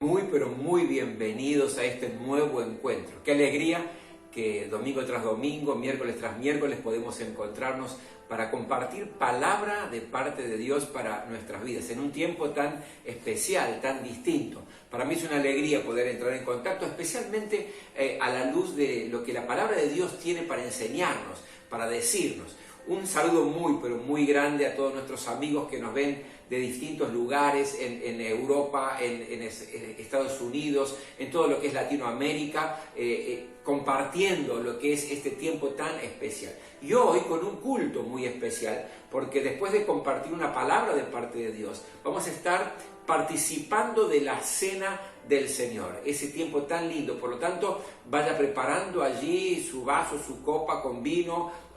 Muy, pero muy bienvenidos a este nuevo encuentro. Qué alegría que domingo tras domingo, miércoles tras miércoles podemos encontrarnos para compartir palabra de parte de Dios para nuestras vidas, en un tiempo tan especial, tan distinto. Para mí es una alegría poder entrar en contacto, especialmente a la luz de lo que la palabra de Dios tiene para enseñarnos, para decirnos. Un saludo muy, pero muy grande a todos nuestros amigos que nos ven de distintos lugares en Europa, en Estados Unidos, en todo lo que es Latinoamérica, compartiendo lo que es este tiempo tan especial. Y hoy con un culto muy especial, porque después de compartir una palabra de parte de Dios, vamos a estar participando de la cena del Señor, ese tiempo tan lindo. Por lo tanto, vaya preparando allí su vaso, su copa con vino,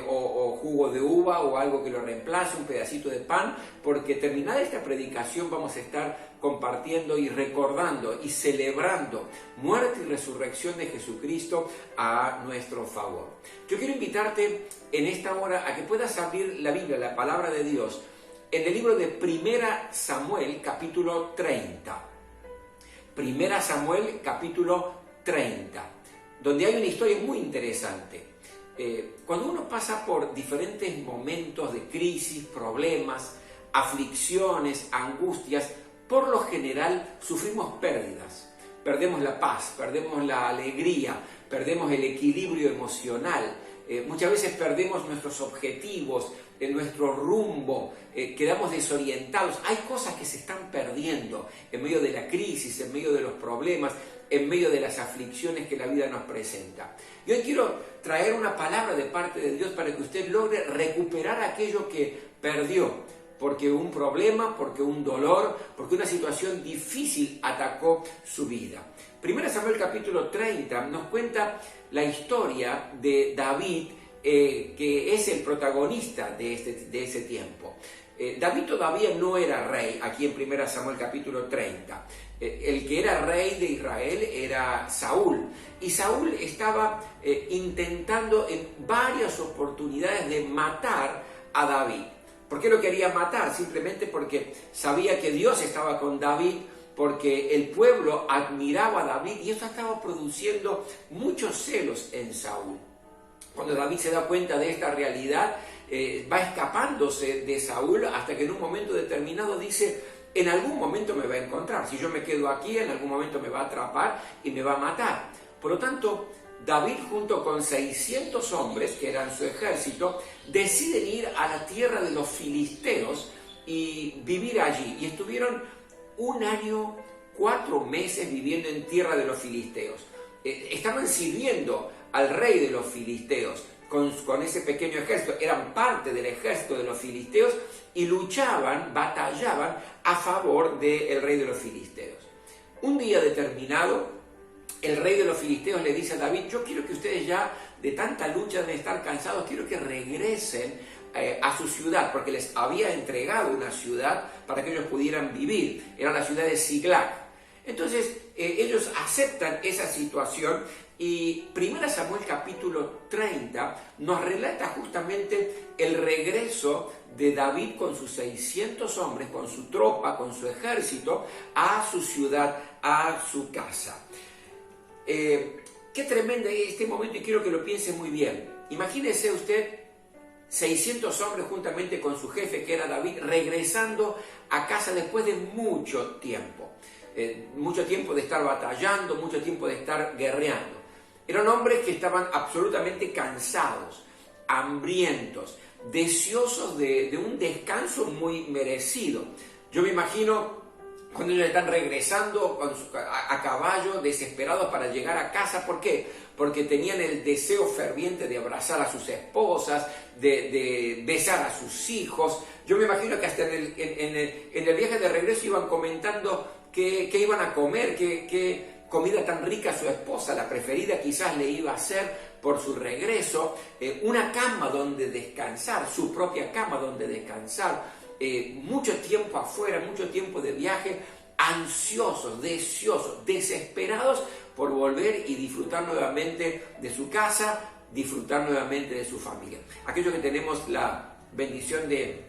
o jugo de uva o algo que lo reemplace, un pedacito de pan, porque terminada esta predicación vamos a estar compartiendo y recordando y celebrando muerte y resurrección de Jesucristo a nuestro favor. Yo quiero invitarte en esta hora a que puedas abrir la Biblia, la palabra de Dios, en el libro de 1 Samuel, capítulo 30. 1 Samuel, capítulo 30, donde hay una historia muy interesante. Cuando uno pasa por diferentes momentos de crisis, problemas, aflicciones, angustias, por lo general sufrimos pérdidas. Perdemos la paz, perdemos la alegría, perdemos el equilibrio emocional. Muchas veces perdemos nuestros objetivos, nuestro rumbo, quedamos desorientados. Hay cosas que se están perdiendo en medio de la crisis, en medio de los problemas, en medio de las aflicciones que la vida nos presenta. Y hoy quiero traer una palabra de parte de Dios para que usted logre recuperar aquello que perdió, porque un problema, porque un dolor, porque una situación difícil atacó su vida. 1 Samuel capítulo 30 nos cuenta la historia de David, que es el protagonista de ese tiempo. David todavía no era rey aquí en 1 Samuel capítulo 30. El que era rey de Israel era Saúl. Y Saúl estaba intentando en varias oportunidades de matar a David. ¿Por qué lo quería matar? Simplemente porque sabía que Dios estaba con David, porque el pueblo admiraba a David y eso estaba produciendo muchos celos en Saúl. Cuando David se da cuenta de esta realidad, va escapándose de Saúl hasta que en un momento determinado dice: en algún momento me va a encontrar, si yo me quedo aquí, en algún momento me va a atrapar y me va a matar. Por lo tanto, David, junto con 600 hombres, que eran su ejército, deciden ir a la tierra de los filisteos y vivir allí. Y estuvieron 1 año, 4 meses viviendo en tierra de los filisteos. Estaban sirviendo al rey de los filisteos con ese pequeño ejército. Eran parte del ejército de los filisteos y luchaban, batallaban a favor del rey de los filisteos. Un día determinado, el rey de los filisteos le dice a David: yo quiero que ustedes ya de tanta lucha deben estar cansados, quiero que regresen a su ciudad, porque les había entregado una ciudad para que ellos pudieran vivir. Era la ciudad de Siglag. Entonces ellos aceptan esa situación y 1 Samuel capítulo 30 nos relata justamente el regreso de David con sus 600 hombres, con su tropa, con su ejército, a su ciudad, a su casa. Qué tremendo este momento, y quiero que lo piense muy bien. Imagínese usted 600 hombres juntamente con su jefe, que era David, regresando a casa después de mucho tiempo de estar batallando, mucho tiempo de estar guerreando. Eran hombres que estaban absolutamente cansados, hambrientos, deseosos de un descanso muy merecido. Yo me imagino cuando ellos están regresando a caballo, desesperados para llegar a casa. ¿Por qué? Porque tenían el deseo ferviente de abrazar a sus esposas, de besar a sus hijos. Yo me imagino que hasta en el viaje de regreso iban comentando qué iban a comer, qué comida tan rica su esposa, la preferida quizás le iba a hacer por su regreso, una cama donde descansar, su propia cama donde descansar, mucho tiempo afuera, mucho tiempo de viaje, ansiosos, deseosos, desesperados por volver y disfrutar nuevamente de su casa, disfrutar nuevamente de su familia. Aquellos que tenemos la bendición de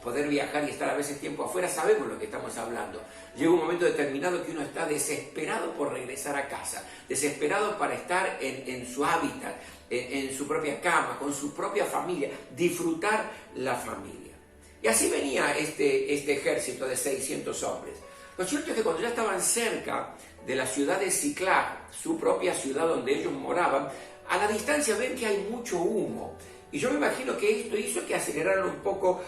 poder viajar y estar a veces tiempo afuera, sabemos lo que estamos hablando. Llega un momento determinado que uno está desesperado por regresar a casa, desesperado para estar en su hábitat, en su propia cama, con su propia familia, disfrutar la familia. Y así venía este ejército de 600 hombres. Lo cierto es que cuando ya estaban cerca de la ciudad de Siclag, su propia ciudad donde ellos moraban, a la distancia ven que hay mucho humo. Y yo me imagino que esto hizo que aceleraran un poco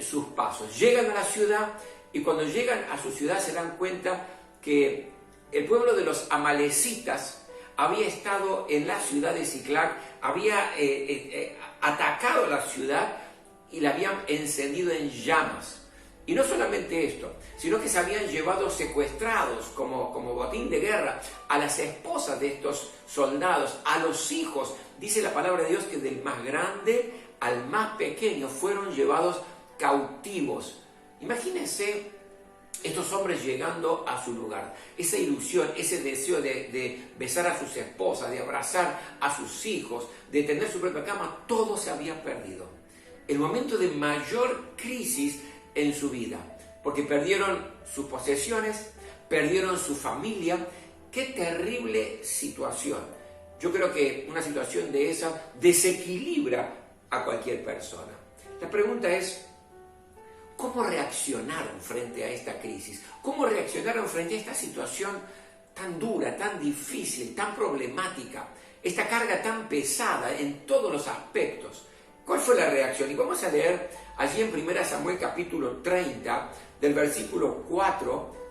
sus pasos. Llegan a la ciudad y cuando llegan a su ciudad se dan cuenta que el pueblo de los amalecitas había estado en la ciudad de Siclag, había atacado la ciudad y la habían encendido en llamas. Y no solamente esto, sino que se habían llevado secuestrados como botín de guerra a las esposas de estos soldados, a los hijos. Dice la palabra de Dios que del más grande al más pequeño fueron llevados cautivos. Imagínense estos hombres llegando a su lugar, esa ilusión, ese deseo de besar a sus esposas, de abrazar a sus hijos, de tener su propia cama, todo se había perdido. El momento de mayor crisis en su vida, porque perdieron sus posesiones, perdieron su familia. ¡Qué terrible situación! Yo creo que una situación de esa desequilibra a cualquier persona. La pregunta es, ¿cómo reaccionaron frente a esta crisis? ¿Cómo reaccionaron frente a esta situación tan dura, tan difícil, tan problemática? Esta carga tan pesada en todos los aspectos. ¿Cuál fue la reacción? Y vamos a leer allí en 1 Samuel capítulo 30, del versículo 4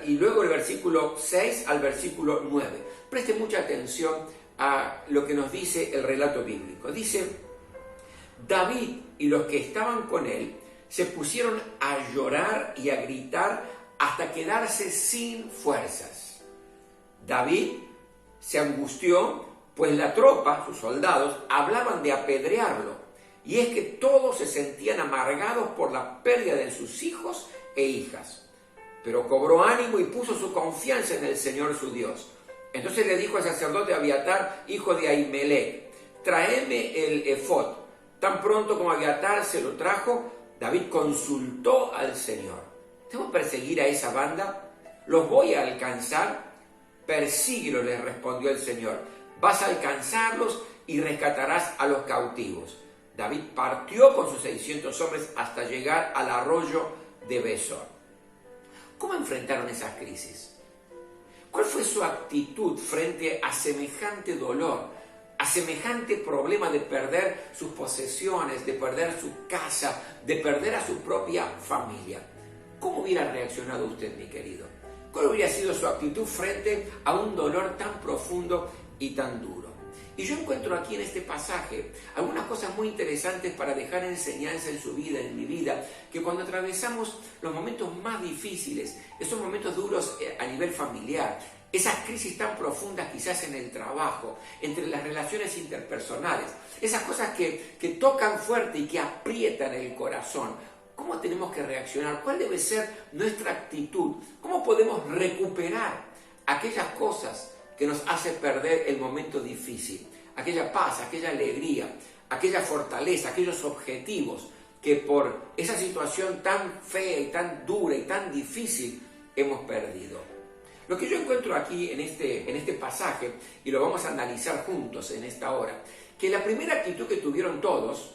y luego el versículo 6 al versículo 9. Preste mucha atención a lo que nos dice el relato bíblico. Dice, David y los que estaban con él se pusieron a llorar y a gritar hasta quedarse sin fuerzas. David se angustió, pues la tropa, sus soldados, hablaban de apedrearlo. Y es que todos se sentían amargados por la pérdida de sus hijos e hijas. Pero cobró ánimo y puso su confianza en el Señor su Dios. Entonces le dijo al sacerdote Abiatar, hijo de Ahimelech, tráeme el efod. Tan pronto como Abiatar se lo trajo, David consultó al Señor. ¿Debo perseguir a esa banda? ¿Los voy a alcanzar? Persíguelos, les respondió el Señor. Vas a alcanzarlos y rescatarás a los cautivos. David partió con sus 600 hombres hasta llegar al arroyo de Besor. ¿Cómo enfrentaron esas crisis? ¿Cuál fue su actitud frente a semejante dolor, a semejante problema de perder sus posesiones, de perder su casa, de perder a su propia familia? ¿Cómo hubiera reaccionado usted, mi querido? ¿Cuál hubiera sido su actitud frente a un dolor tan profundo y tan duro? Y yo encuentro aquí en este pasaje algunas cosas muy interesantes para dejar enseñanza en su vida, en mi vida, que cuando atravesamos los momentos más difíciles, esos momentos duros a nivel familiar, esas crisis tan profundas quizás en el trabajo, entre las relaciones interpersonales, esas cosas que tocan fuerte y que aprietan el corazón, ¿cómo tenemos que reaccionar? ¿Cuál debe ser nuestra actitud? ¿Cómo podemos recuperar aquellas cosas que nos hace perder el momento difícil, aquella paz, aquella alegría, aquella fortaleza, aquellos objetivos que por esa situación tan fea y tan dura y tan difícil hemos perdido? Lo que yo encuentro aquí en este pasaje, y lo vamos a analizar juntos en esta hora, que la primera actitud que tuvieron todos,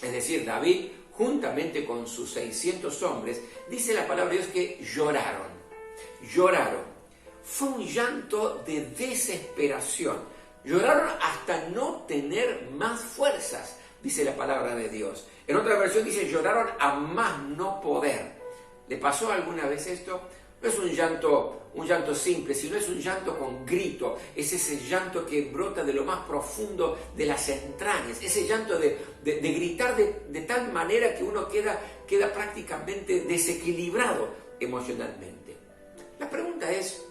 es decir, David, juntamente con sus 600 hombres, dice la palabra de Dios que lloraron. Fue un llanto de desesperación. Lloraron hasta no tener más fuerzas, dice la palabra de Dios. En otra versión dice, lloraron a más no poder. ¿Le pasó alguna vez esto? No es un llanto simple, sino es un llanto con grito. Es ese llanto que brota de lo más profundo de las entrañas. Ese llanto de gritar de tal manera que uno queda prácticamente desequilibrado emocionalmente. La pregunta es,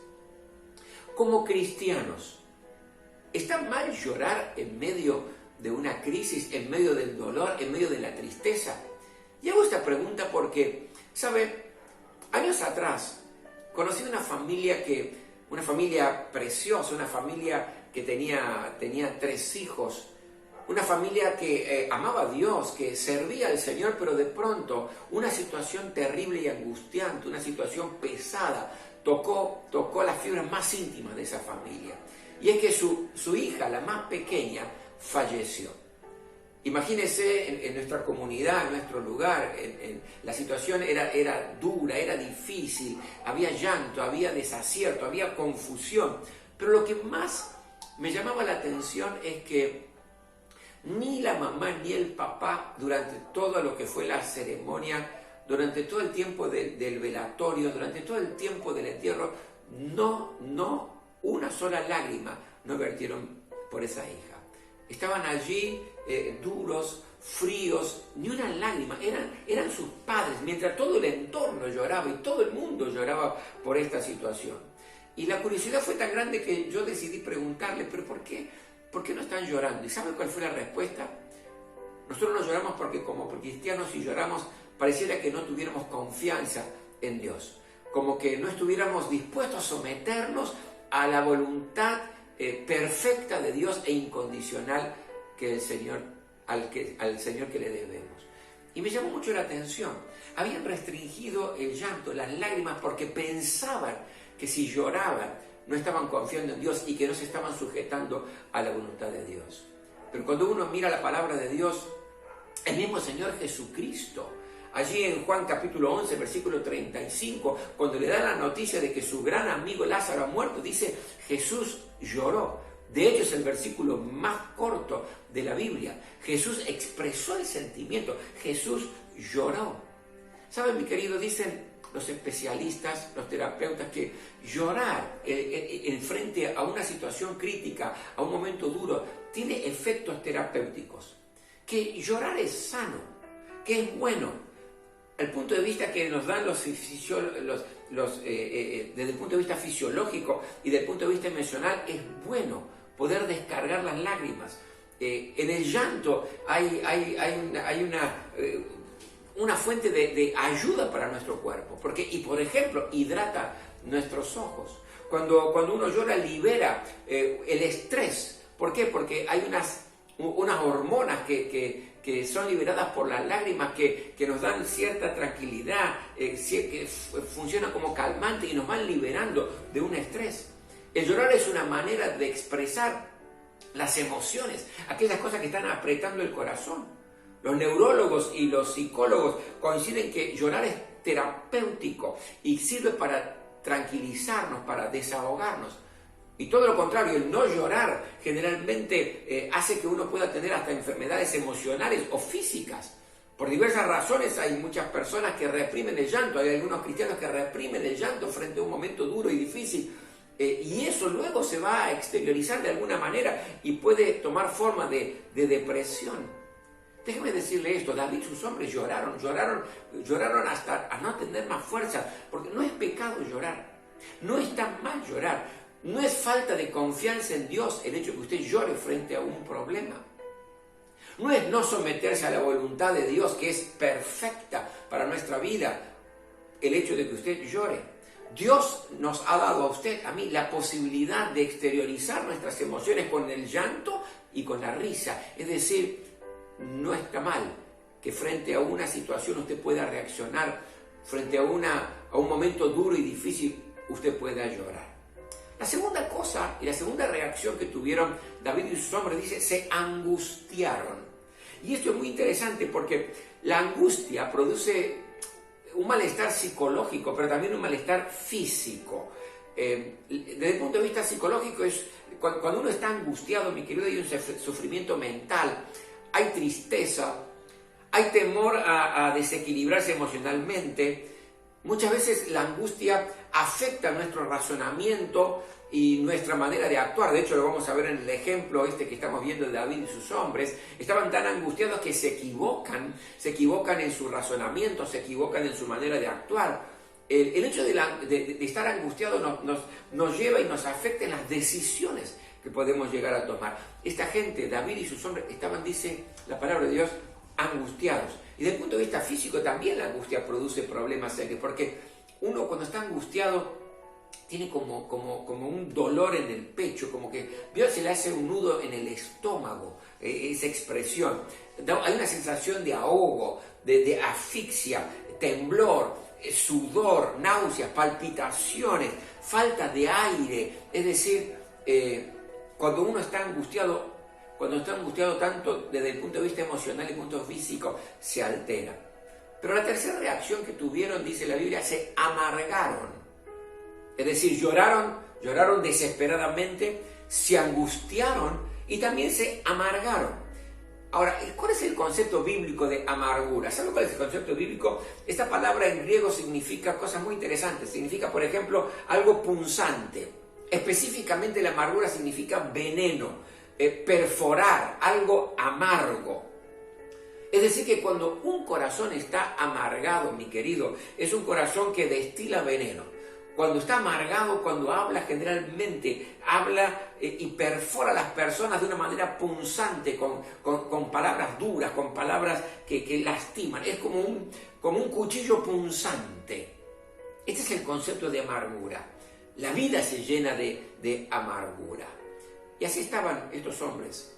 como cristianos, ¿está mal llorar en medio de una crisis, en medio del dolor, en medio de la tristeza? Y hago esta pregunta porque, ¿sabe? Años atrás conocí una familia preciosa, una familia que tenía 3 hijos, una familia que amaba a Dios, que servía al Señor, pero de pronto una situación terrible y angustiante, una situación pesada, tocó las fibras más íntimas de esa familia. Y es que su hija, la más pequeña, falleció. Imagínense en nuestra comunidad, en nuestro lugar, la situación era dura, era difícil, había llanto, había desacierto, había confusión. Pero lo que más me llamaba la atención es que ni la mamá ni el papá, durante todo lo que fue la ceremonia, durante todo el tiempo del velatorio, durante todo el tiempo del entierro, una sola lágrima no vertieron por esa hija. Estaban allí duros, fríos, ni una lágrima, eran sus padres, mientras todo el entorno lloraba y todo el mundo lloraba por esta situación. Y la curiosidad fue tan grande que yo decidí preguntarle, ¿pero por qué no están llorando? ¿Y saben cuál fue la respuesta? Nosotros no lloramos porque como cristianos, si lloramos, pareciera que no tuviéramos confianza en Dios, como que no estuviéramos dispuestos a someternos a la voluntad perfecta de Dios e incondicional que el Señor, al Señor que le debemos. Y me llamó mucho la atención. Habían restringido el llanto, las lágrimas, porque pensaban que si lloraban no estaban confiando en Dios y que no se estaban sujetando a la voluntad de Dios. Pero cuando uno mira la palabra de Dios, el mismo Señor Jesucristo, allí en Juan capítulo 11, versículo 35, cuando le da la noticia de que su gran amigo Lázaro ha muerto, dice, Jesús lloró. De hecho, es el versículo más corto de la Biblia. Jesús expresó el sentimiento, Jesús lloró. ¿Saben, mi querido? Dicen los especialistas, los terapeutas, que llorar en frente a una situación crítica, a un momento duro, tiene efectos terapéuticos. Que llorar es sano, que es bueno. El punto de vista que nos dan desde el punto de vista fisiológico y desde el punto de vista emocional, es bueno poder descargar las lágrimas. En el llanto hay una fuente de ayuda para nuestro cuerpo, y por ejemplo, hidrata nuestros ojos. Cuando uno llora, libera el estrés. ¿Por qué? Porque hay unas hormonas que son liberadas por las lágrimas que nos dan cierta tranquilidad, que funcionan como calmante y nos van liberando de un estrés. El llorar es una manera de expresar las emociones, aquellas cosas que están apretando el corazón. Los neurólogos y los psicólogos coinciden que llorar es terapéutico y sirve para tranquilizarnos, para desahogarnos. Y todo lo contrario, el no llorar generalmente hace que uno pueda tener hasta enfermedades emocionales o físicas. Por diversas razones hay muchas personas que reprimen el llanto, hay algunos cristianos que reprimen el llanto frente a un momento duro y difícil. Y eso luego se va a exteriorizar de alguna manera y puede tomar forma de depresión. Déjeme decirle esto, David y sus hombres lloraron hasta a no tener más fuerza, porque no es pecado llorar, no está mal llorar, no es falta de confianza en Dios el hecho de que usted llore frente a un problema. No es no someterse a la voluntad de Dios, que es perfecta para nuestra vida, el hecho de que usted llore. Dios nos ha dado a usted, a mí, la posibilidad de exteriorizar nuestras emociones con el llanto y con la risa. Es decir, no está mal que frente a una situación usted pueda reaccionar, frente a un momento duro y difícil usted pueda llorar. La segunda cosa y la segunda reacción que tuvieron David y sus hombres, dice, se angustiaron. Y esto es muy interesante porque la angustia produce un malestar psicológico, pero también un malestar físico. Desde el punto de vista psicológico, es cuando uno está angustiado, mi querido, hay un sufrimiento mental, hay tristeza, hay temor a desequilibrarse emocionalmente. Muchas veces la angustia afecta nuestro razonamiento y nuestra manera de actuar. De hecho, lo vamos a ver en el ejemplo que estamos viendo de David y sus hombres. Estaban tan angustiados que se equivocan en su razonamiento, se equivocan en su manera de actuar. El hecho de estar angustiado nos lleva y nos afecta en las decisiones que podemos llegar a tomar. Esta gente, David y sus hombres, estaban, dice la palabra de Dios, angustiados. Y desde el punto de vista físico también la angustia produce problemas serios, porque uno cuando está angustiado tiene como un dolor en el pecho, como que se le hace un nudo en el estómago, esa expresión. Hay una sensación de ahogo, de asfixia, temblor, sudor, náuseas, palpitaciones, falta de aire. Es decir, cuando uno está angustiado, tanto desde el punto de vista emocional y punto físico, se altera. Pero la tercera reacción que tuvieron, dice la Biblia, se amargaron. Es decir, lloraron desesperadamente, se angustiaron y también se amargaron. Ahora, ¿cuál es el concepto bíblico de amargura? ¿Saben cuál es el concepto bíblico? Esta palabra en griego significa cosas muy interesantes. Significa, por ejemplo, algo punzante. Específicamente la amargura significa veneno, perforar, algo amargo. Es decir, que cuando un corazón está amargado, mi querido, es un corazón que destila veneno. Cuando está amargado, cuando habla, generalmente habla y perfora a las personas de una manera punzante, con palabras duras, con palabras que lastiman. Es como un cuchillo punzante. Este es el concepto de amargura. La vida se llena de amargura. Y así estaban estos hombres.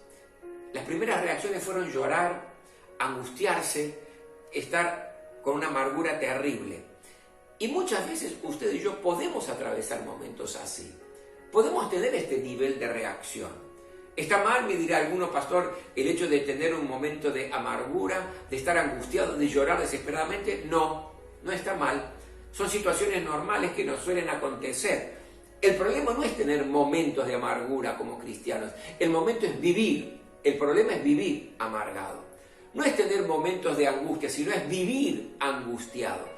Las primeras reacciones fueron llorar, angustiarse, estar con una amargura terrible. Y muchas veces usted y yo podemos atravesar momentos así. Podemos tener este nivel de reacción. ¿Está mal, me dirá alguno, pastor, el hecho de tener un momento de amargura, de estar angustiado, de llorar desesperadamente? No, no está mal. Son situaciones normales que nos suelen acontecer. El problema no es tener momentos de amargura como cristianos. El momento es vivir. El problema es vivir amargado. No es tener momentos de angustia, sino es vivir angustiado.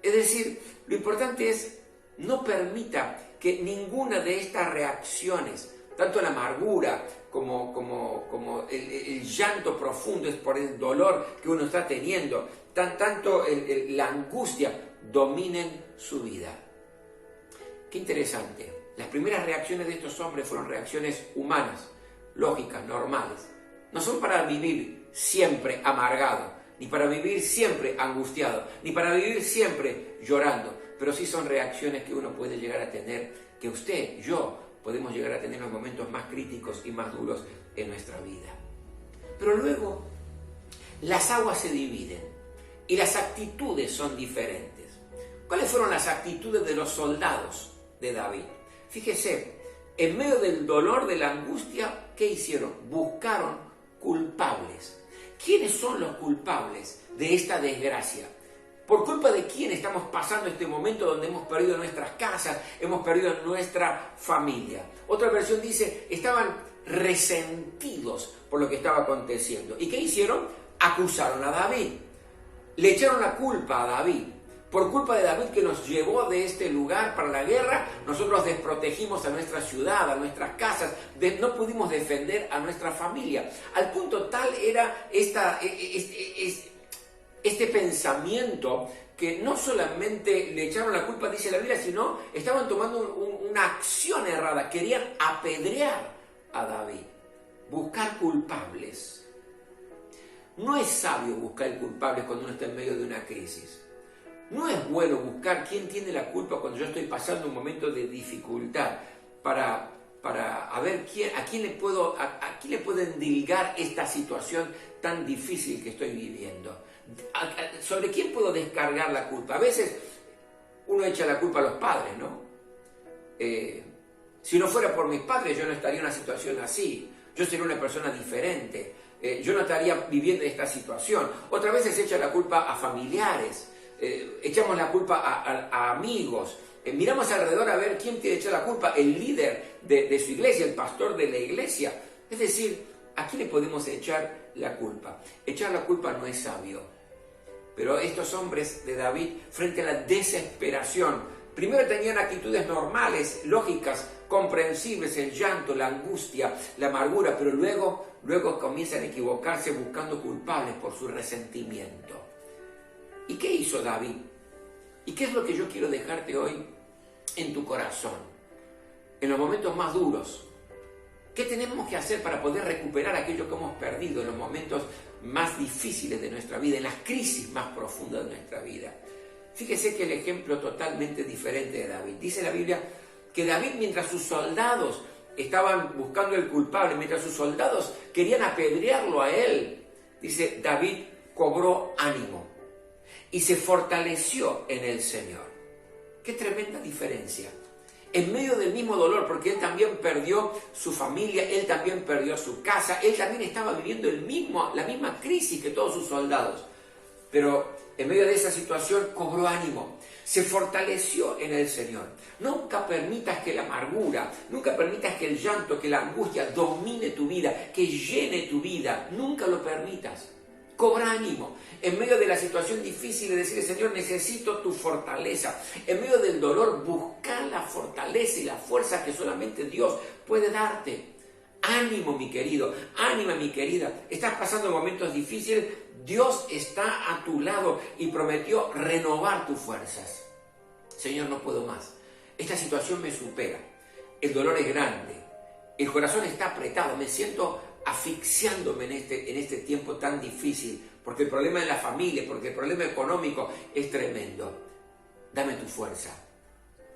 Es decir, lo importante es no permita que ninguna de estas reacciones, tanto la amargura como el llanto profundo es por el dolor que uno está teniendo, tanto la angustia, dominen su vida. Qué interesante. Las primeras reacciones de estos hombres fueron reacciones humanas, lógicas, normales. No son para vivir siempre amargado, ni para vivir siempre angustiado, ni para vivir siempre llorando, pero sí son reacciones que uno puede llegar a tener, que usted, yo, podemos llegar a tener en los momentos más críticos y más duros en nuestra vida. Pero luego, las aguas se dividen y las actitudes son diferentes. ¿Cuáles fueron las actitudes de los soldados de David? Fíjese, en medio del dolor, de la angustia, ¿qué hicieron? Buscaron culpables. ¿Quiénes son los culpables de esta desgracia? ¿Por culpa de quién estamos pasando este momento donde hemos perdido nuestras casas, hemos perdido nuestra familia? Otra versión dice, estaban resentidos por lo que estaba aconteciendo. ¿Y qué hicieron? Acusaron a David. Le echaron la culpa a David. Por culpa de David que nos llevó de este lugar para la guerra, nosotros desprotegimos a nuestra ciudad, a nuestras casas, no pudimos defender a nuestra familia. Al punto tal era este pensamiento que no solamente le echaron la culpa, dice la Biblia, sino estaban tomando una acción errada, querían apedrear a David, buscar culpables. No es sabio buscar culpables cuando uno está en medio de una crisis. No es bueno buscar quién tiene la culpa cuando yo estoy pasando un momento de dificultad para ver a quién le puedo endilgar esta situación tan difícil que estoy viviendo. ¿Sobre quién puedo descargar la culpa? A veces uno echa la culpa a los padres, ¿no? Si no fuera por mis padres yo no estaría en una situación así. Yo sería una persona diferente. Yo no estaría viviendo esta situación. Otras veces se echa la culpa a familiares. Echamos la culpa a amigos, miramos alrededor a ver quién tiene echar la culpa, el líder de su iglesia, el pastor de la iglesia. Es decir, ¿a quién le podemos echar la culpa? Echar la culpa no es sabio. Pero estos hombres de David, frente a la desesperación, primero tenían actitudes normales, lógicas, comprensibles, el llanto, la angustia, la amargura, pero luego comienzan a equivocarse buscando culpables por su resentimiento. ¿Y qué hizo David? ¿Y qué es lo que yo quiero dejarte hoy en tu corazón? En los momentos más duros, ¿qué tenemos que hacer para poder recuperar aquello que hemos perdido en los momentos más difíciles de nuestra vida, en las crisis más profundas de nuestra vida? Fíjese que el ejemplo totalmente diferente de David. Dice la Biblia que David, mientras sus soldados estaban buscando el culpable, mientras sus soldados querían apedrearlo a él, dice, David cobró ánimo y se fortaleció en el Señor. ¡Qué tremenda diferencia! En medio del mismo dolor, porque él también perdió su familia, él también perdió su casa, él también estaba viviendo la misma crisis que todos sus soldados. Pero en medio de esa situación cobró ánimo, se fortaleció en el Señor. Nunca permitas que la amargura, nunca permitas que el llanto, que la angustia domine tu vida, que llene tu vida. Nunca lo permitas. Cobra ánimo. En medio de la situación difícil de decirle, Señor, necesito tu fortaleza. En medio del dolor, busca la fortaleza y la fuerza que solamente Dios puede darte. Ánimo, mi querido, ánima, mi querida. Estás pasando momentos difíciles, Dios está a tu lado y prometió renovar tus fuerzas. Señor, no puedo más. Esta situación me supera. El dolor es grande. El corazón está apretado. Me siento asfixiándome en este tiempo tan difícil, porque el problema de la familia, porque el problema económico es tremendo. Dame tu fuerza.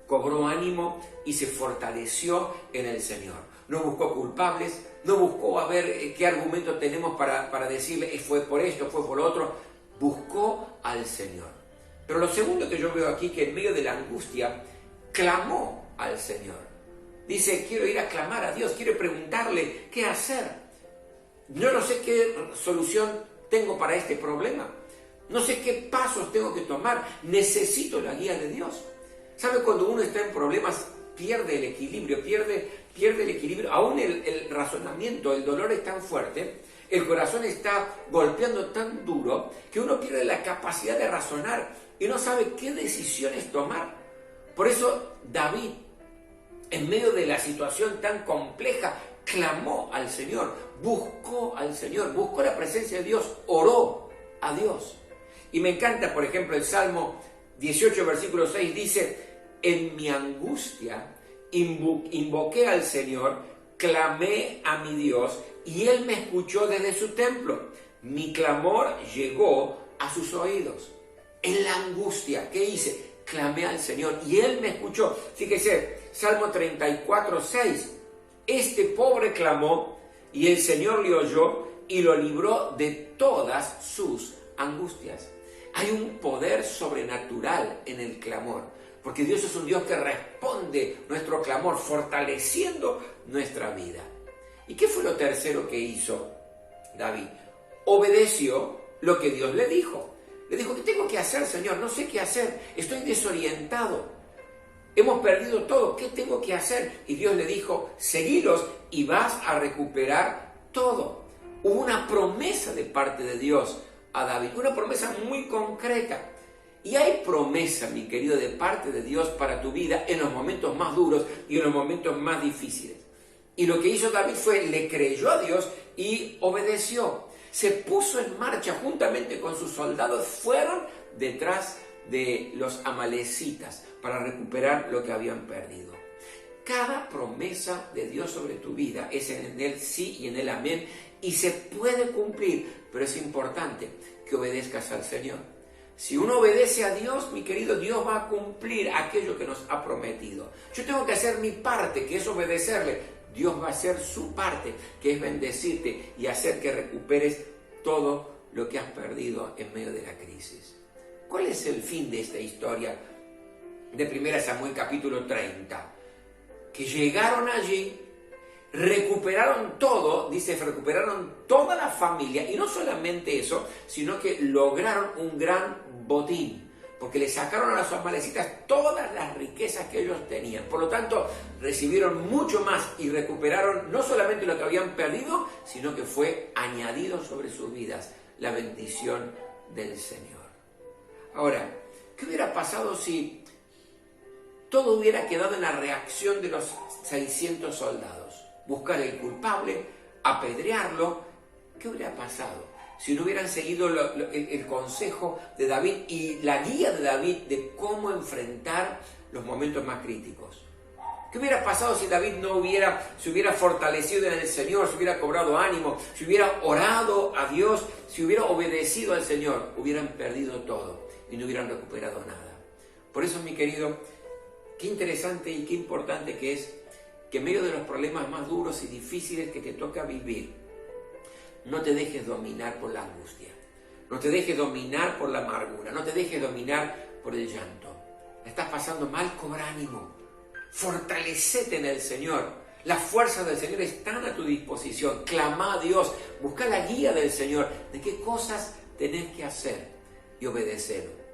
Cobró ánimo y se fortaleció en el Señor. No buscó culpables, no buscó a ver qué argumento tenemos para decirle fue por esto, fue por lo otro. Buscó al Señor. Pero lo segundo que yo veo aquí, que en medio de la angustia, clamó al Señor. Dice, quiero ir a clamar a Dios, quiero preguntarle qué hacer. Yo no sé qué solución tengo para este problema. No sé qué pasos tengo que tomar. Necesito la guía de Dios. ¿Sabe? Cuando uno está en problemas, pierde el equilibrio, pierde el equilibrio. Aún el razonamiento, el dolor es tan fuerte, el corazón está golpeando tan duro, que uno pierde la capacidad de razonar y no sabe qué decisiones tomar. Por eso David, en medio de la situación tan compleja, clamó al Señor, buscó al Señor, buscó la presencia de Dios, oró a Dios. Y me encanta, por ejemplo, el Salmo 18, versículo 6, dice, en mi angustia invoqué al Señor, clamé a mi Dios, y Él me escuchó desde su templo. Mi clamor llegó a sus oídos. En la angustia, ¿qué hice? Clamé al Señor, y Él me escuchó. Fíjese, Salmo 34, 6. Este pobre clamó, y el Señor le oyó, y lo libró de todas sus angustias. Hay un poder sobrenatural en el clamor, porque Dios es un Dios que responde nuestro clamor, fortaleciendo nuestra vida. ¿Y qué fue lo tercero que hizo David? Obedeció lo que Dios le dijo. Le dijo, ¿qué tengo que hacer, Señor? No sé qué hacer, estoy desorientado. Hemos perdido todo, ¿qué tengo que hacer? Y Dios le dijo, seguilos y vas a recuperar todo. Hubo una promesa de parte de Dios a David, una promesa muy concreta. Y hay promesa, mi querido, de parte de Dios para tu vida en los momentos más duros y en los momentos más difíciles. Y lo que hizo David fue, le creyó a Dios y obedeció. Se puso en marcha juntamente con sus soldados, fueron detrás de los amalecitas para recuperar lo que habían perdido. Cada promesa de Dios sobre tu vida es en el sí y en el amén y se puede cumplir, pero es importante que obedezcas al Señor. Si uno obedece a Dios, mi querido, Dios va a cumplir aquello que nos ha prometido. Yo tengo que hacer mi parte, que es obedecerle. Dios va a hacer su parte, que es bendecirte y hacer que recuperes todo lo que has perdido en medio de la crisis. ¿Cuál es el fin de esta historia de 1 Samuel capítulo 30? Que llegaron allí, recuperaron todo, dice, recuperaron toda la familia, y no solamente eso, sino que lograron un gran botín, porque le sacaron a los amalecitas todas las riquezas que ellos tenían. Por lo tanto, recibieron mucho más y recuperaron no solamente lo que habían perdido, sino que fue añadido sobre sus vidas la bendición del Señor. Ahora, ¿qué hubiera pasado si todo hubiera quedado en la reacción de los 600 soldados? Buscar el culpable, apedrearlo. ¿Qué hubiera pasado si no hubieran seguido el consejo de David y la guía de David de cómo enfrentar los momentos más críticos? ¿Qué hubiera pasado si David se hubiera fortalecido en el Señor, si hubiera cobrado ánimo, si hubiera orado a Dios, si hubiera obedecido al Señor? Hubieran perdido todo y no hubieran recuperado nada. Por eso, mi querido, qué interesante y qué importante que es que en medio de los problemas más duros y difíciles que te toca vivir, no te dejes dominar por la angustia, no te dejes dominar por la amargura, no te dejes dominar por el llanto. La estás pasando mal, cobra ánimo, fortalecete en el Señor. Las fuerzas del Señor están a tu disposición. Clama a Dios, busca la guía del Señor de qué cosas tenés que hacer y obedecelo.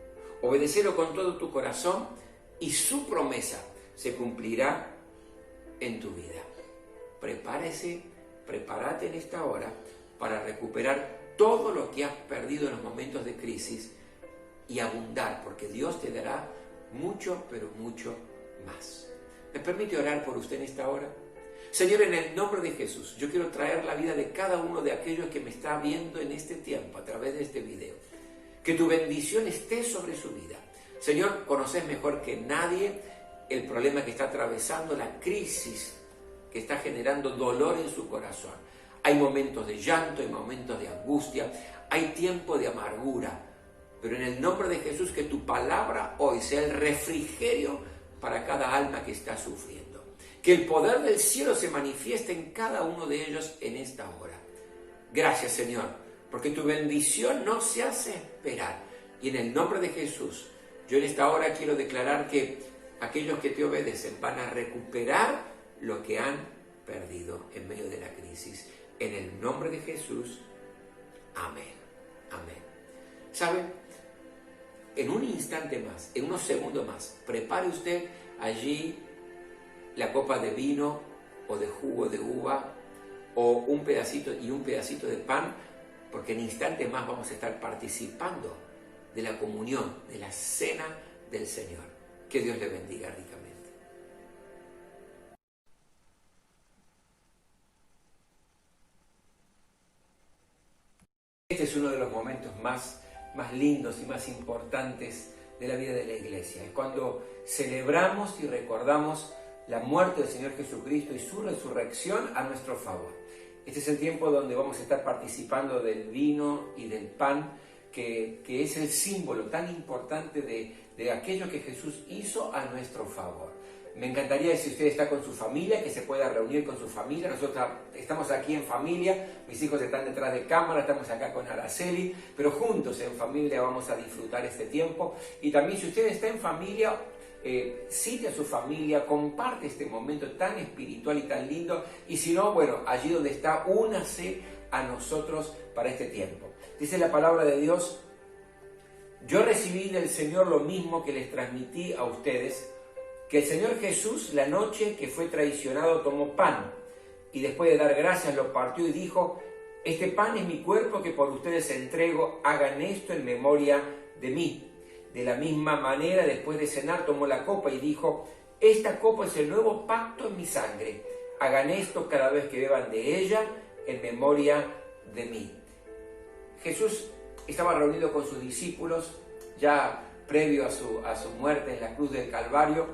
Obedecelo con todo tu corazón y su promesa se cumplirá en tu vida. Prepárate en esta hora para recuperar todo lo que has perdido en los momentos de crisis y abundar, porque Dios te dará mucho, pero mucho más. ¿Me permite orar por usted en esta hora? Señor, en el nombre de Jesús, yo quiero traer la vida de cada uno de aquellos que me está viendo en este tiempo, a través de este video. Que tu bendición esté sobre su vida. Señor, conoces mejor que nadie el problema que está atravesando, la crisis que está generando dolor en su corazón. Hay momentos de llanto, hay momentos de angustia, hay tiempo de amargura. Pero en el nombre de Jesús, que tu palabra hoy sea el refrigerio para cada alma que está sufriendo. Que el poder del cielo se manifieste en cada uno de ellos en esta hora. Gracias, Señor, porque tu bendición no se hace esperar. Y en el nombre de Jesús, yo en esta hora quiero declarar que aquellos que te obedecen van a recuperar lo que han perdido en medio de la crisis. En el nombre de Jesús, amén. Amén. ¿Saben? En un instante más, en unos segundos más, prepare usted allí la copa de vino o de jugo de uva o un pedacito de pan, porque en instantes más vamos a estar participando de la comunión, de la cena del Señor. Que Dios le bendiga ricamente. Este es uno de los momentos más lindos y más importantes de la vida de la iglesia. Es cuando celebramos y recordamos la muerte del Señor Jesucristo y su resurrección a nuestro favor. Este es el tiempo donde vamos a estar participando del vino y del pan, que es el símbolo tan importante de aquello que Jesús hizo a nuestro favor. Me encantaría, si usted está con su familia, que se pueda reunir con su familia. Nosotros estamos aquí en familia, mis hijos están detrás de cámara, estamos acá con Araceli, pero juntos en familia vamos a disfrutar este tiempo. Y también, si usted está en familia, cite a su familia, comparte este momento tan espiritual y tan lindo, y si no, bueno, allí donde está, únase a nosotros para este tiempo. Dice la palabra de Dios: yo recibí del Señor lo mismo que les transmití a ustedes, que el Señor Jesús, la noche que fue traicionado, tomó pan, y después de dar gracias lo partió y dijo: este pan es mi cuerpo que por ustedes entrego, hagan esto en memoria de mí. De la misma manera, después de cenar, tomó la copa y dijo: esta copa es el nuevo pacto en mi sangre. Hagan esto cada vez que beban de ella en memoria de mí. Jesús estaba reunido con sus discípulos ya previo a su muerte en la cruz del Calvario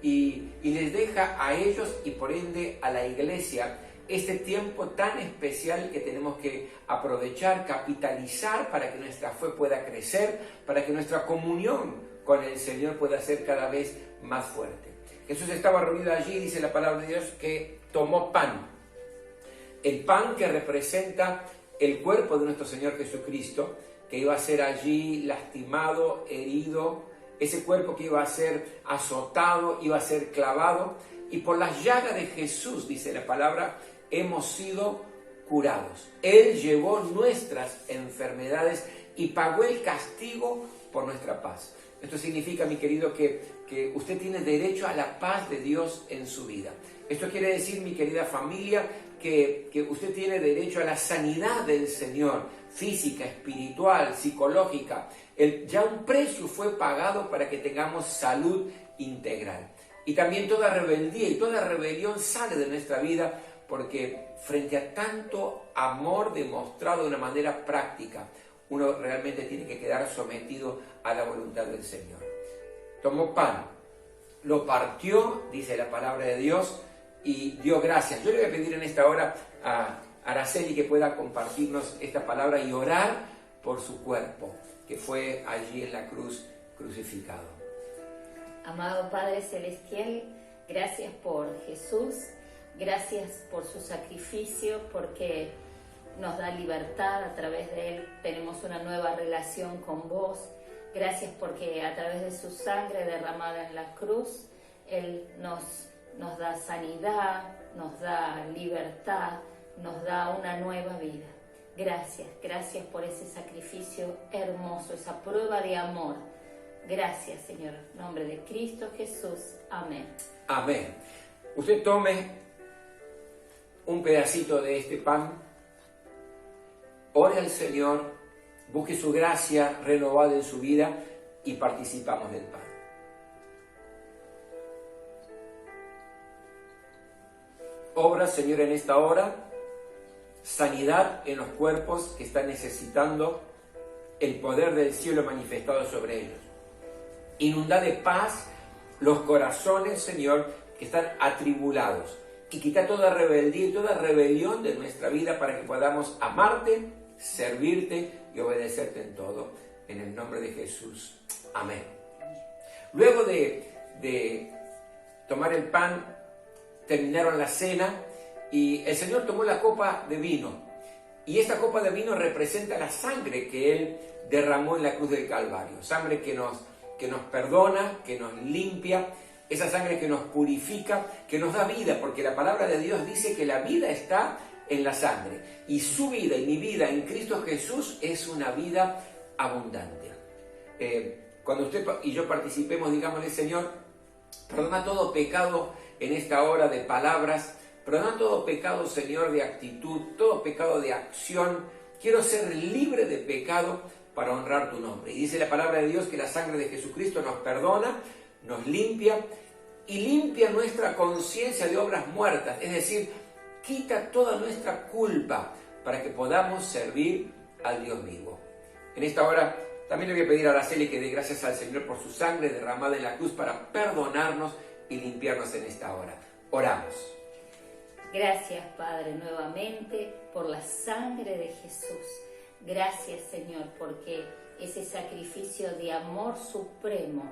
y les deja a ellos y por ende a la iglesia este tiempo tan especial que tenemos que aprovechar, capitalizar para que nuestra fe pueda crecer, para que nuestra comunión con el Señor pueda ser cada vez más fuerte. Jesús estaba reunido allí, dice la palabra de Dios, que tomó pan. El pan que representa el cuerpo de nuestro Señor Jesucristo, que iba a ser allí lastimado, herido, ese cuerpo que iba a ser azotado, iba a ser clavado, y por las llagas de Jesús, dice la palabra, hemos sido curados. Él llevó nuestras enfermedades y pagó el castigo por nuestra paz. Esto significa, mi querido, que usted tiene derecho a la paz de Dios en su vida. Esto quiere decir, mi querida familia, que usted tiene derecho a la sanidad del Señor, física, espiritual, psicológica. Ya un precio fue pagado para que tengamos salud integral. Y también toda rebeldía y toda rebelión sale de nuestra vida, porque frente a tanto amor demostrado de una manera práctica, uno realmente tiene que quedar sometido a la voluntad del Señor. Tomó pan, lo partió, dice la palabra de Dios, y dio gracias. Yo le voy a pedir en esta hora a Araceli que pueda compartirnos esta palabra y orar por su cuerpo, que fue allí en la cruz crucificado. Amado Padre Celestial, gracias por Jesús, gracias por su sacrificio, porque nos da libertad a través de Él, tenemos una nueva relación con vos. Gracias porque a través de su sangre derramada en la cruz, Él nos da sanidad, nos da libertad, nos da una nueva vida. Gracias por ese sacrificio hermoso, esa prueba de amor. Gracias, Señor, en nombre de Cristo Jesús. Amén. Amén. Usted tome un pedacito de este pan, ore al Señor, busque su gracia renovada en su vida y participamos del pan. Obra, Señor, en esta hora, sanidad en los cuerpos que están necesitando el poder del cielo manifestado sobre ellos. Inunda de paz los corazones, Señor, que están atribulados. Y quita toda rebeldía y toda rebelión de nuestra vida para que podamos amarte, servirte y obedecerte en todo. En el nombre de Jesús. Amén. Luego de tomar el pan, terminaron la cena y el Señor tomó la copa de vino. Y esta copa de vino representa la sangre que Él derramó en la cruz del Calvario. Sangre que nos perdona, que nos limpia, esa sangre que nos purifica, que nos da vida, porque la palabra de Dios dice que la vida está en la sangre. Y su vida y mi vida en Cristo Jesús es una vida abundante. Cuando usted y yo participemos, digámosle: Señor, perdona todo pecado en esta hora de palabras, perdona todo pecado, Señor, de actitud, todo pecado de acción. Quiero ser libre de pecado para honrar tu nombre. Y dice la palabra de Dios que la sangre de Jesucristo nos perdona, nos limpia y limpia nuestra conciencia de obras muertas, es decir, quita toda nuestra culpa para que podamos servir al Dios vivo. En esta hora también le voy a pedir a Araceli que dé gracias al Señor por su sangre derramada en la cruz para perdonarnos y limpiarnos en esta hora. Oramos. Gracias, Padre, nuevamente por la sangre de Jesús. Gracias, Señor, porque ese sacrificio de amor supremo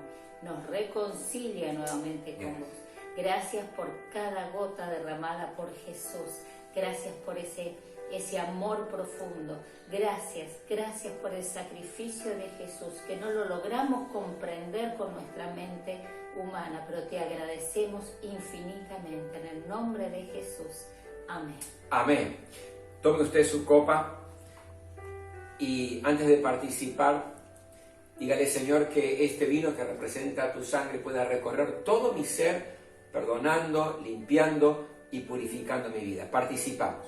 nos reconcilia nuevamente con vos. Gracias por cada gota derramada por Jesús. Gracias por ese amor profundo. Gracias por el sacrificio de Jesús, que no lo logramos comprender con nuestra mente humana, pero te agradecemos infinitamente. En el nombre de Jesús. Amén. Amén. Tome usted su copa y antes de participar, dígale: Señor, que este vino que representa tu sangre pueda recorrer todo mi ser, perdonando, limpiando y purificando mi vida. Participamos.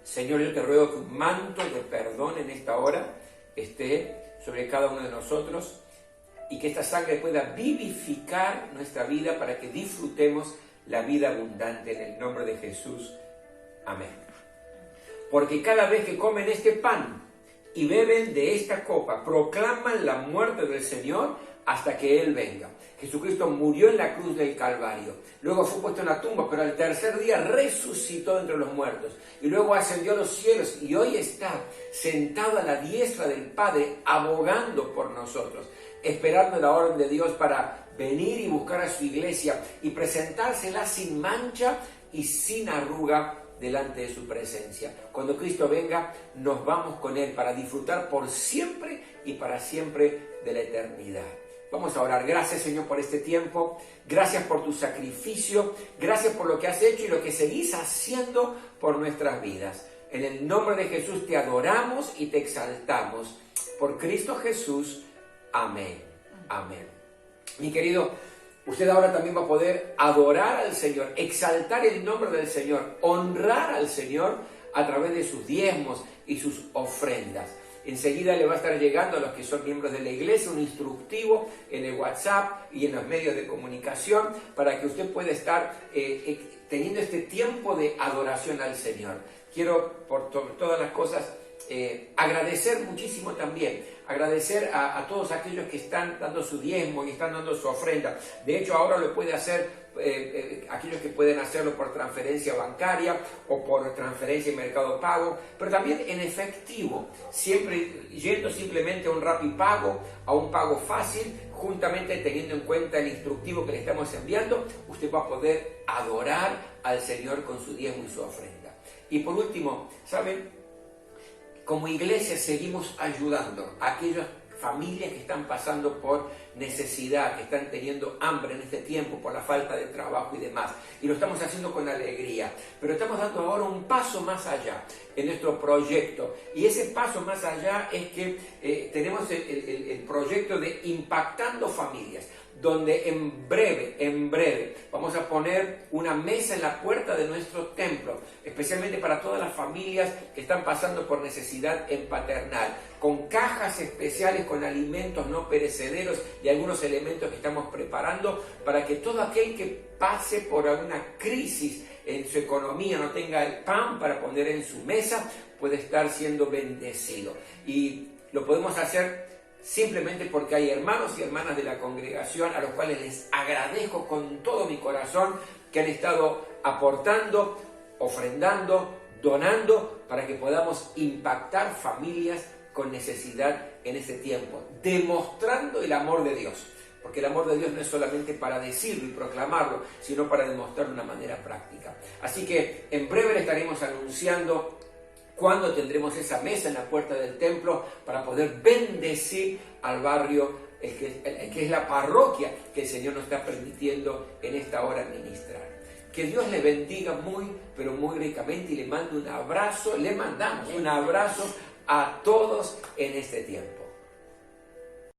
Señor, yo te ruego que un manto de perdón en esta hora esté sobre cada uno de nosotros y que esta sangre pueda vivificar nuestra vida para que disfrutemos la vida abundante en el nombre de Jesús. Amén. Porque cada vez que comen este pan y beben de esta copa, proclaman la muerte del Señor hasta que Él venga. Jesucristo murió en la cruz del Calvario, luego fue puesto en la tumba, pero al tercer día resucitó entre los muertos y luego ascendió a los cielos y hoy está sentado a la diestra del Padre, abogando por nosotros, esperando la orden de Dios para venir y buscar a su iglesia y presentársela sin mancha y sin arruga delante de su presencia. Cuando Cristo venga, nos vamos con Él para disfrutar por siempre y para siempre de la eternidad. Vamos a orar. Gracias, Señor, por este tiempo. Gracias por tu sacrificio. Gracias por lo que has hecho y lo que seguís haciendo por nuestras vidas. En el nombre de Jesús te adoramos y te exaltamos. Por Cristo Jesús. Amén. Amén. Mi querido, usted ahora también va a poder adorar al Señor, exaltar el nombre del Señor, honrar al Señor a través de sus diezmos y sus ofrendas. Enseguida le va a estar llegando a los que son miembros de la iglesia un instructivo en el WhatsApp y en los medios de comunicación para que usted pueda estar teniendo este tiempo de adoración al Señor. Quiero, por todas las cosas, agradecer muchísimo también, agradecer a todos aquellos que están dando su diezmo y están dando su ofrenda. De hecho, ahora lo puede hacer aquellos que pueden hacerlo por transferencia bancaria o por transferencia en Mercado Pago, pero también en efectivo, siempre yendo simplemente a un Rapipago, a un pago fácil, juntamente teniendo en cuenta el instructivo que le estamos enviando, usted va a poder adorar al Señor con su diezmo y su ofrenda. Y por último, ¿saben? Como iglesia seguimos ayudando a aquellas familias que están pasando por necesidad, que están teniendo hambre en este tiempo por la falta de trabajo y demás. Y lo estamos haciendo con alegría. Pero estamos dando ahora un paso más allá en nuestro proyecto. Y ese paso más allá es que tenemos el proyecto de Impactando Familias, donde en breve vamos a poner una mesa en la puerta de nuestro templo, especialmente para todas las familias que están pasando por necesidad en paternal, con cajas especiales con alimentos no perecederos y algunos elementos que estamos preparando para que todo aquel que pase por alguna crisis en su economía, no tenga el pan para poner en su mesa, puede estar siendo bendecido. Y lo podemos hacer simplemente porque hay hermanos y hermanas de la congregación a los cuales les agradezco con todo mi corazón que han estado aportando, ofrendando, donando para que podamos impactar familias con necesidad en este tiempo, demostrando el amor de Dios. Porque el amor de Dios no es solamente para decirlo y proclamarlo, sino para demostrarlo de una manera práctica. Así que en breve le estaremos anunciando cuándo tendremos esa mesa en la puerta del templo para poder bendecir al barrio, el que es la parroquia que el Señor nos está permitiendo en esta hora administrar. Que Dios le bendiga muy, pero muy ricamente y le mando un abrazo, le mandamos un abrazo a todos en este tiempo.